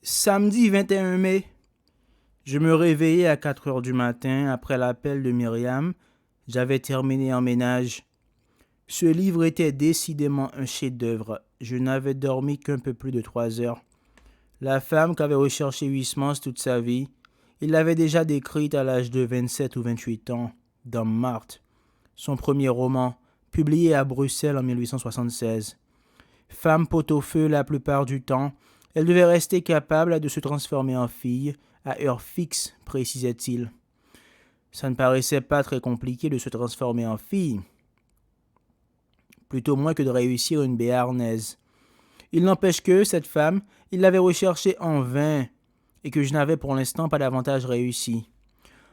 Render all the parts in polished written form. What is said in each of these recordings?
Samedi 21 mai, je me réveillais à 4 heures du matin après l'appel de Myriam. J'avais terminé en ménage. Ce livre était décidément un chef-d'œuvre. Je n'avais dormi qu'un peu plus de 3 heures. La femme qu'avait recherché Huysmans toute sa vie, il l'avait déjà décrite à l'âge de 27 ou 28 ans, dans Marthe, son premier roman, publié à Bruxelles en 1876. Femme pot-au-feu la plupart du temps, elle devait rester capable de se transformer en fille, à heure fixe, précisait-il. Ça ne paraissait pas très compliqué de se transformer en fille, plutôt moins que de réussir une béarnaise. Il n'empêche que, cette femme, il l'avait recherchée en vain, et que je n'avais pour l'instant pas davantage réussi.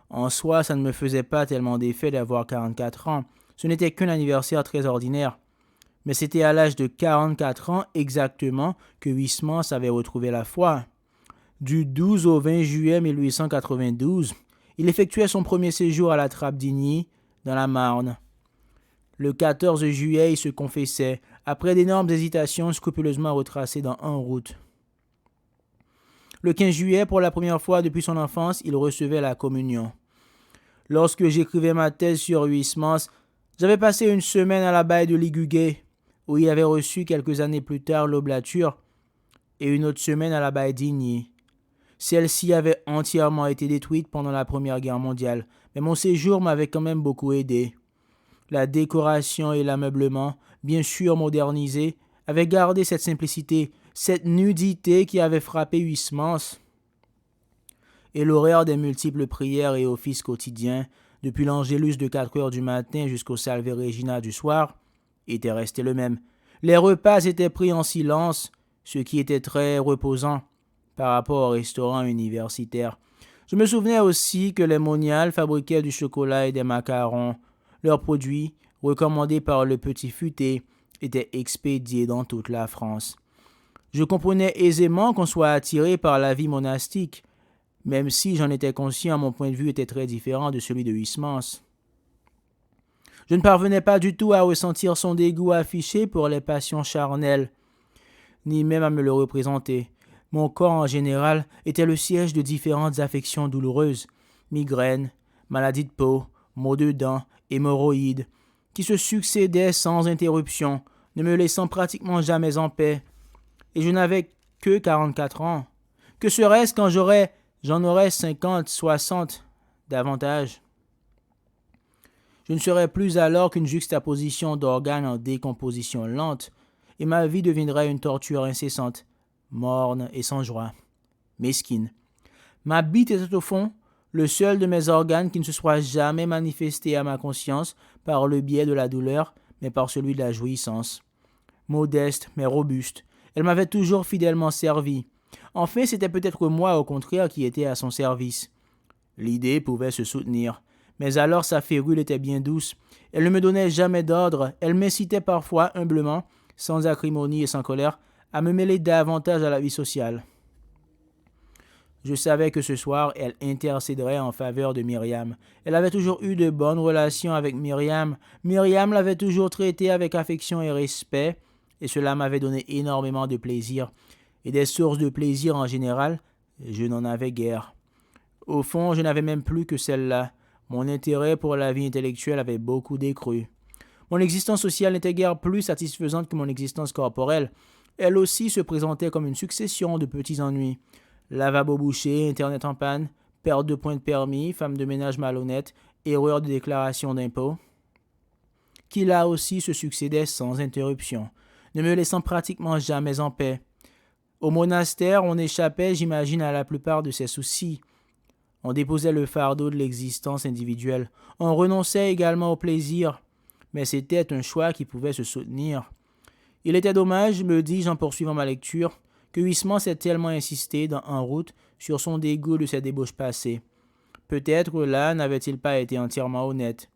En soi, ça ne me faisait pas tellement d'effet d'avoir 44 ans. Ce n'était qu'un anniversaire très ordinaire. Mais c'était à l'âge de 44 ans exactement que Huysmans avait retrouvé la foi. Du 12 au 20 juillet 1892, il effectuait son premier séjour à la Trappe d'Igny, dans la Marne. Le 14 juillet, il se confessait, après d'énormes hésitations scrupuleusement retracées dans En route. Le 15 juillet, pour la première fois depuis son enfance, il recevait la communion. Lorsque j'écrivais ma thèse sur Huysmans, j'avais passé une semaine à l'abbaye de Ligugé, où il avait reçu quelques années plus tard l'oblature, et une autre semaine à l'abbaye d'Igny. Celle-ci avait entièrement été détruite pendant la Première Guerre mondiale, mais mon séjour m'avait quand même beaucoup aidé. La décoration et l'ameublement, bien sûr modernisés, avaient gardé cette simplicité, cette nudité qui avait frappé Huysmans. Et l'horaire des multiples prières et offices quotidiens, depuis l'Angélus de 4 heures du matin jusqu'au Salve Regina du soir, était resté le même. Les repas étaient pris en silence, ce qui était très reposant par rapport au restaurant universitaire. Je me souvenais aussi que les moniales fabriquaient du chocolat et des macarons. Leurs produits, recommandés par le petit futé, étaient expédiés dans toute la France. Je comprenais aisément qu'on soit attiré par la vie monastique, même si j'en étais conscient, mon point de vue était très différent de celui de Huysmans. Je ne parvenais pas du tout à ressentir son dégoût affiché pour les passions charnelles, ni même à me le représenter. Mon corps en général était le siège de différentes affections douloureuses, migraines, maladies de peau, maux de dents, hémorroïdes, qui se succédaient sans interruption, ne me laissant pratiquement jamais en paix. Et je n'avais que 44 ans. Que serait-ce quand j'en aurais 50, 60, davantage? Je ne serais plus alors qu'une juxtaposition d'organes en décomposition lente, et ma vie deviendrait une torture incessante, morne et sans joie, mesquine. Ma bite était au fond le seul de mes organes qui ne se soit jamais manifesté à ma conscience par le biais de la douleur, mais par celui de la jouissance. Modeste, mais robuste, elle m'avait toujours fidèlement servi. Enfin, c'était peut-être moi, au contraire, qui étais à son service. L'idée pouvait se soutenir, mais alors sa férule était bien douce. Elle ne me donnait jamais d'ordre, elle m'incitait parfois, humblement, sans acrimonie et sans colère, à me mêler davantage à la vie sociale. Je savais que ce soir, elle intercéderait en faveur de Myriam. Elle avait toujours eu de bonnes relations avec Myriam. Myriam l'avait toujours traitée avec affection et respect, et cela m'avait donné énormément de plaisir. Et des sources de plaisir en général, je n'en avais guère. Au fond, je n'avais même plus que celle-là. Mon intérêt pour la vie intellectuelle avait beaucoup décru. Mon existence sociale n'était guère plus satisfaisante que mon existence corporelle. Elle aussi se présentait comme une succession de petits ennuis. Lavabo bouché, Internet en panne, perte de points de permis, femme de ménage malhonnête, erreur de déclaration d'impôt, qui là aussi se succédaient sans interruption, ne me laissant pratiquement jamais en paix. Au monastère, on échappait, j'imagine, à la plupart de ces soucis. On déposait le fardeau de l'existence individuelle. On renonçait également au plaisir, mais c'était un choix qui pouvait se soutenir. Il était dommage, me dis-je en poursuivant ma lecture, que Huysmans ait tellement insisté En route sur son dégoût de ses débauches passées. Peut-être là n'avait-il pas été entièrement honnête.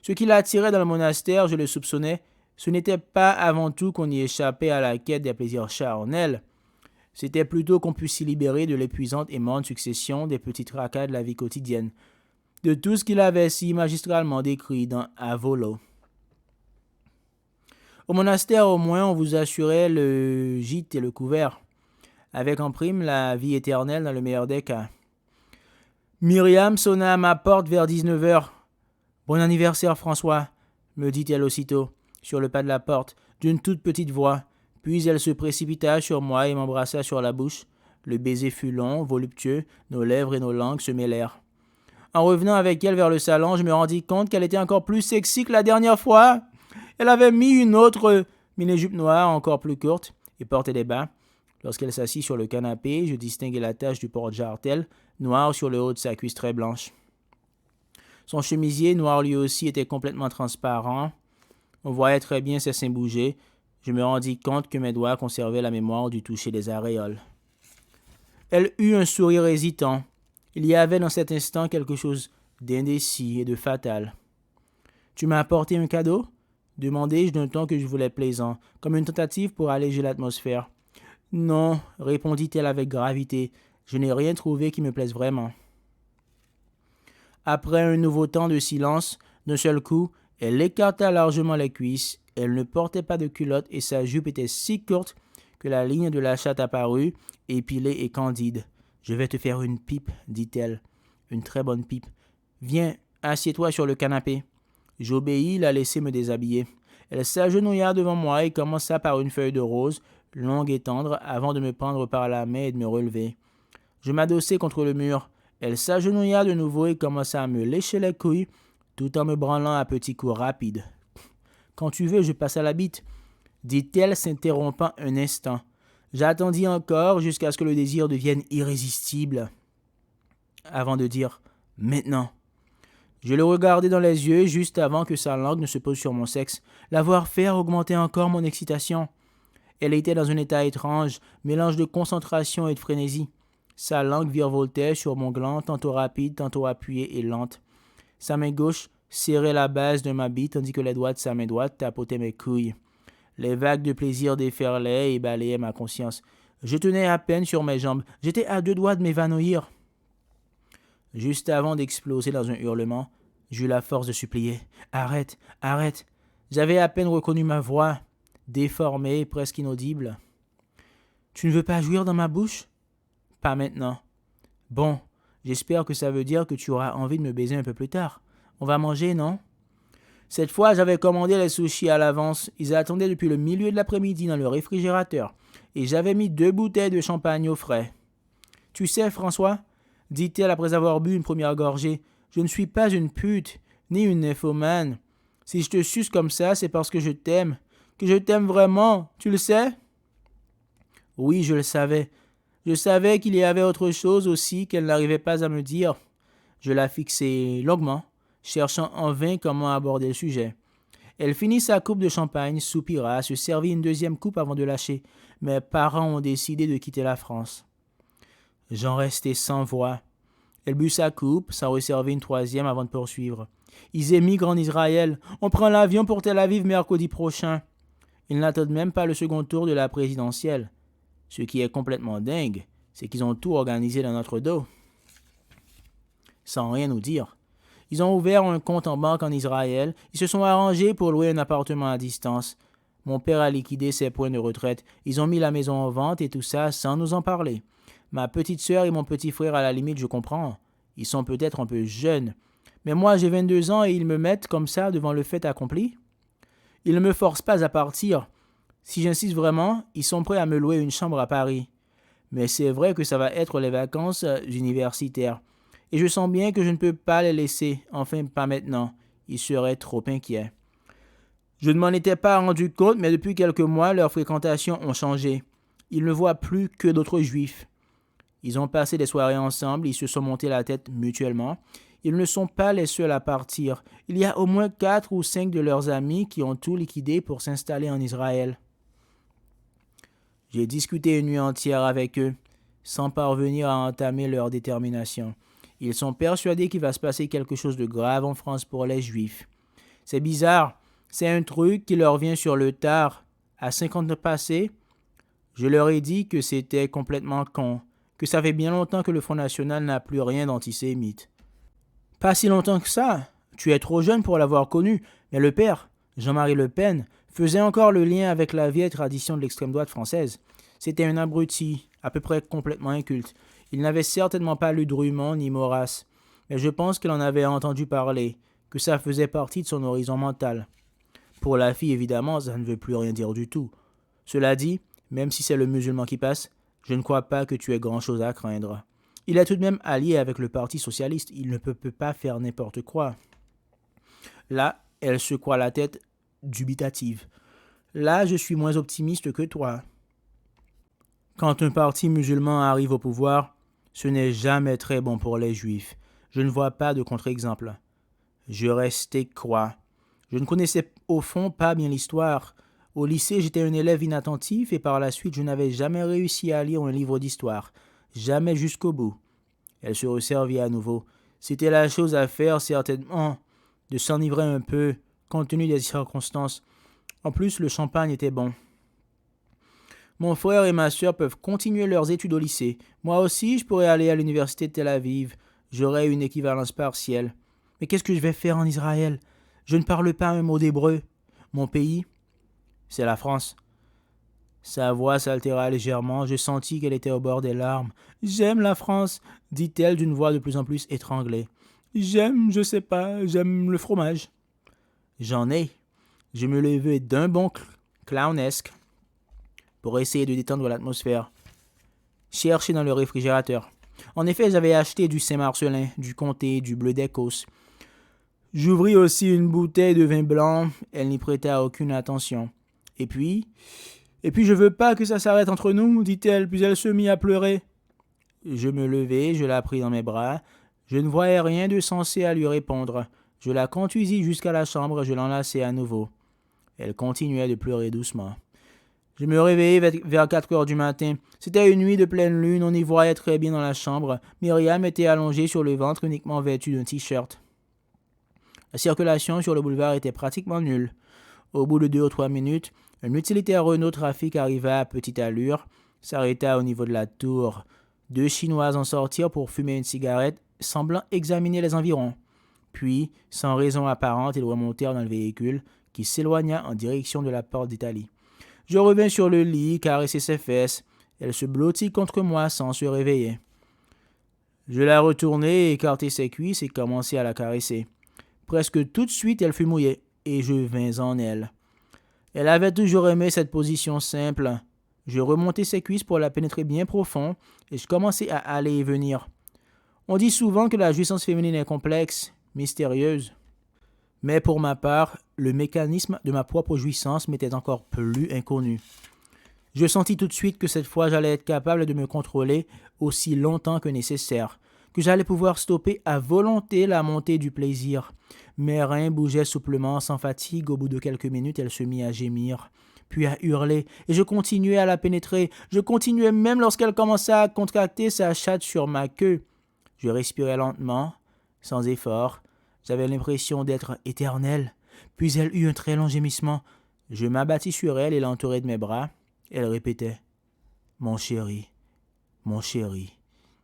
Ce qui l'attirait dans le monastère, je le soupçonnais, ce n'était pas avant tout qu'on y échappait à la quête des plaisirs charnels. C'était plutôt qu'on puisse s'y libérer de l'épuisante et morne succession des petits tracas de la vie quotidienne, de tout ce qu'il avait si magistralement décrit dans À Volo. Au monastère, au moins, on vous assurait le gîte et le couvert. avec en prime la vie éternelle dans le meilleur des cas. Myriam sonna à ma porte vers 19h. « Bon anniversaire, François, me dit-elle aussitôt, sur le pas de la porte, d'une toute petite voix. Puis elle se précipita sur moi et m'embrassa sur la bouche. Le baiser fut long, voluptueux, nos lèvres et nos langues se mêlèrent. En revenant avec elle vers le salon, je me rendis compte qu'elle était encore plus sexy que la dernière fois. Elle avait mis une autre mini-jupe noire encore plus courte et portait des bas. Lorsqu'elle s'assit sur le canapé, je distinguai la tache du porte-jartel, noir sur le haut de sa cuisse très blanche. Son chemisier, noir lui aussi, était complètement transparent. On voyait très bien ses seins bouger. Je me rendis compte que mes doigts conservaient la mémoire du toucher des aréoles. Elle eut un sourire hésitant. Il y avait dans cet instant quelque chose d'indécis et de fatal. « Tu m'as apporté un cadeau ?» demandai-je d'un ton que je voulais plaisant, comme une tentative pour alléger l'atmosphère. « Non, » répondit-elle avec gravité, « je n'ai rien trouvé qui me plaise vraiment. » Après un nouveau temps de silence, d'un seul coup, elle écarta largement les cuisses. Elle ne portait pas de culotte et sa jupe était si courte que la ligne de la chatte apparut, épilée et candide. « Je vais te faire une pipe, dit-elle. Une très bonne pipe. Viens, assieds-toi sur le canapé. » J'obéis, la laissai me déshabiller. Elle s'agenouilla devant moi et commença par une feuille de rose, longue et tendre, avant de me prendre par la main et de me relever. Je m'adossai contre le mur. Elle s'agenouilla de nouveau et commença à me lécher les couilles, tout en me branlant à petits coups rapides. « Quand tu veux, je passe à la bite, » dit-elle, s'interrompant un instant. J'attendis encore jusqu'à ce que le désir devienne irrésistible, avant de dire « Maintenant ». Je le regardai dans les yeux juste avant que sa langue ne se pose sur mon sexe. La voir faire augmentait encore mon excitation. Elle était dans un état étrange, mélange de concentration et de frénésie. Sa langue virevoltait sur mon gland, tantôt rapide, tantôt appuyée et lente. Sa main gauche serrait la base de ma bite, tandis que les doigts de sa main droite tapotaient mes couilles. Les vagues de plaisir déferlaient et balayaient ma conscience. Je tenais à peine sur mes jambes. J'étais à 2 doigts de m'évanouir. Juste avant d'exploser dans un hurlement, j'eus la force de supplier. « Arrête, arrête !» J'avais à peine reconnu ma voix, déformée, presque inaudible. « Tu ne veux pas jouir dans ma bouche ?»« Pas maintenant. »« Bon, j'espère que ça veut dire que tu auras envie de me baiser un peu plus tard. On va manger, non ?» Cette fois, j'avais commandé les sushis à l'avance. Ils attendaient depuis le milieu de l'après-midi dans le réfrigérateur. Et j'avais mis 2 bouteilles de champagne au frais. « Tu sais, François, » dit-elle après avoir bu une première gorgée, « je ne suis pas une pute, ni une nymphomane. Si je te suce comme ça, c'est parce que je t'aime. Que je t'aime vraiment, tu le sais ?» Oui, je le savais. Je savais qu'il y avait autre chose aussi qu'elle n'arrivait pas à me dire. Je la fixai longuement, cherchant en vain comment aborder le sujet. Elle finit sa coupe de champagne, soupira, se servit une 2e coupe avant de lâcher. Mes parents ont décidé de quitter la France. J'en restai sans voix. Elle but sa coupe, s'en resservit une 3e avant de poursuivre. Ils émigrent en Israël. On prend l'avion pour Tel Aviv mercredi prochain. Ils n'attendent même pas le second tour de la présidentielle. Ce qui est complètement dingue, c'est qu'ils ont tout organisé dans notre dos. Sans rien nous dire. Ils ont ouvert un compte en banque en Israël. Ils se sont arrangés pour louer un appartement à distance. Mon père a liquidé ses points de retraite. Ils ont mis la maison en vente et tout ça sans nous en parler. Ma petite sœur et mon petit frère, à la limite, je comprends. Ils sont peut-être un peu jeunes. Mais moi, j'ai 22 ans et ils me mettent comme ça devant le fait accompli. Ils ne me forcent pas à partir. Si j'insiste vraiment, ils sont prêts à me louer une chambre à Paris. Mais c'est vrai que ça va être les vacances universitaires. Et je sens bien que je ne peux pas les laisser, enfin pas maintenant. Ils seraient trop inquiets. Je ne m'en étais pas rendu compte, mais depuis quelques mois, leurs fréquentations ont changé. Ils ne voient plus que d'autres juifs. Ils ont passé des soirées ensemble, ils se sont montés la tête mutuellement. Ils ne sont pas les seuls à partir. Il y a au moins 4 ou 5 de leurs amis qui ont tout liquidé pour s'installer en Israël. J'ai discuté une nuit entière avec eux, sans parvenir à entamer leur détermination. Ils sont persuadés qu'il va se passer quelque chose de grave en France pour les Juifs. C'est bizarre, c'est un truc qui leur vient sur le tard. À 50 ans passés, je leur ai dit que c'était complètement con, que ça fait bien longtemps que le Front National n'a plus rien d'antisémite. Pas si longtemps que ça. Tu es trop jeune pour l'avoir connu, mais le père, Jean-Marie Le Pen, faisait encore le lien avec la vieille tradition de l'extrême droite française. C'était un abruti, à peu près complètement inculte. Il n'avait certainement pas lu Drummond ni Maurras, mais je pense qu'il en avait entendu parler, que ça faisait partie de son horizon mental. Pour la fille, évidemment, ça ne veut plus rien dire du tout. Cela dit, même si c'est le musulman qui passe, je ne crois pas que tu aies grand-chose à craindre. Il est tout de même allié avec le Parti socialiste, il ne peut pas faire n'importe quoi. Là, elle secoua la tête, dubitative. Là, je suis moins optimiste que toi. Quand un parti musulman arrive au pouvoir, ce n'est jamais très bon pour les juifs. Je ne vois pas de contre-exemple. Je restais quoi. Je ne connaissais au fond pas bien l'histoire. Au lycée, j'étais un élève inattentif et par la suite, je n'avais jamais réussi à lire un livre d'histoire. Jamais jusqu'au bout. Elle se resservit à nouveau. C'était la chose à faire, certainement, de s'enivrer un peu, compte tenu des circonstances. En plus, le champagne était bon. Mon frère et ma sœur peuvent continuer leurs études au lycée. Moi aussi, je pourrais aller à l'université de Tel Aviv. J'aurais une équivalence partielle. Mais qu'est-ce que je vais faire en Israël? Je ne parle pas un mot d'hébreu. Mon pays, c'est la France. Sa voix s'altéra légèrement. Je sentis qu'elle était au bord des larmes. J'aime la France, dit-elle d'une voix de plus en plus étranglée. Je sais pas, j'aime le fromage. J'en ai. Je me levai d'un bond clownesque pour essayer de détendre l'atmosphère. Chercher dans le réfrigérateur. En effet, j'avais acheté du Saint-Marcelin, du Comté, du Bleu d'Écosse. J'ouvris aussi une bouteille de vin blanc. Elle n'y prêta aucune attention. Et puis, je veux pas que ça s'arrête entre nous, dit-elle, puis elle se mit à pleurer. Je me levai, je la pris dans mes bras. Je ne voyais rien de sensé à lui répondre. Je la conduisis jusqu'à la chambre, je l'enlaçai à nouveau. Elle continuait de pleurer doucement. Je me réveillai vers 4 heures du matin. C'était une nuit de pleine lune, on y voyait très bien dans la chambre. Myriam était allongée sur le ventre, uniquement vêtue d'un t-shirt. La circulation sur le boulevard était pratiquement nulle. Au bout de 2 ou 3 minutes, un utilitaire Renault Trafic arriva à petite allure, s'arrêta au niveau de la tour. 2 Chinoises en sortirent pour fumer une cigarette, semblant examiner les environs. Puis, sans raison apparente, ils remontèrent dans le véhicule, qui s'éloigna en direction de la porte d'Italie. Je revins sur le lit, caressai ses fesses. Elle se blottit contre moi sans se réveiller. Je la retournai, écartai ses cuisses et commençai à la caresser. Presque tout de suite, elle fut mouillée, et je vins en elle. Elle avait toujours aimé cette position simple. Je remontai ses cuisses pour la pénétrer bien profond, et je commençai à aller et venir. On dit souvent que la jouissance féminine est complexe, mystérieuse. Mais pour ma part, le mécanisme de ma propre jouissance m'était encore plus inconnu. Je sentis tout de suite que cette fois j'allais être capable de me contrôler aussi longtemps que nécessaire, que j'allais pouvoir stopper à volonté la montée du plaisir. Mes reins bougeaient souplement, sans fatigue. Au bout de quelques minutes, elle se mit à gémir, puis à hurler, et je continuais à la pénétrer. Je continuais même lorsqu'elle commença à contracter sa chatte sur ma queue. Je respirais lentement, sans effort. J'avais l'impression d'être éternel. Puis elle eut un très long gémissement. Je m'abattis sur elle et l'entourai de mes bras. Elle répétait « Mon chéri, mon chéri ».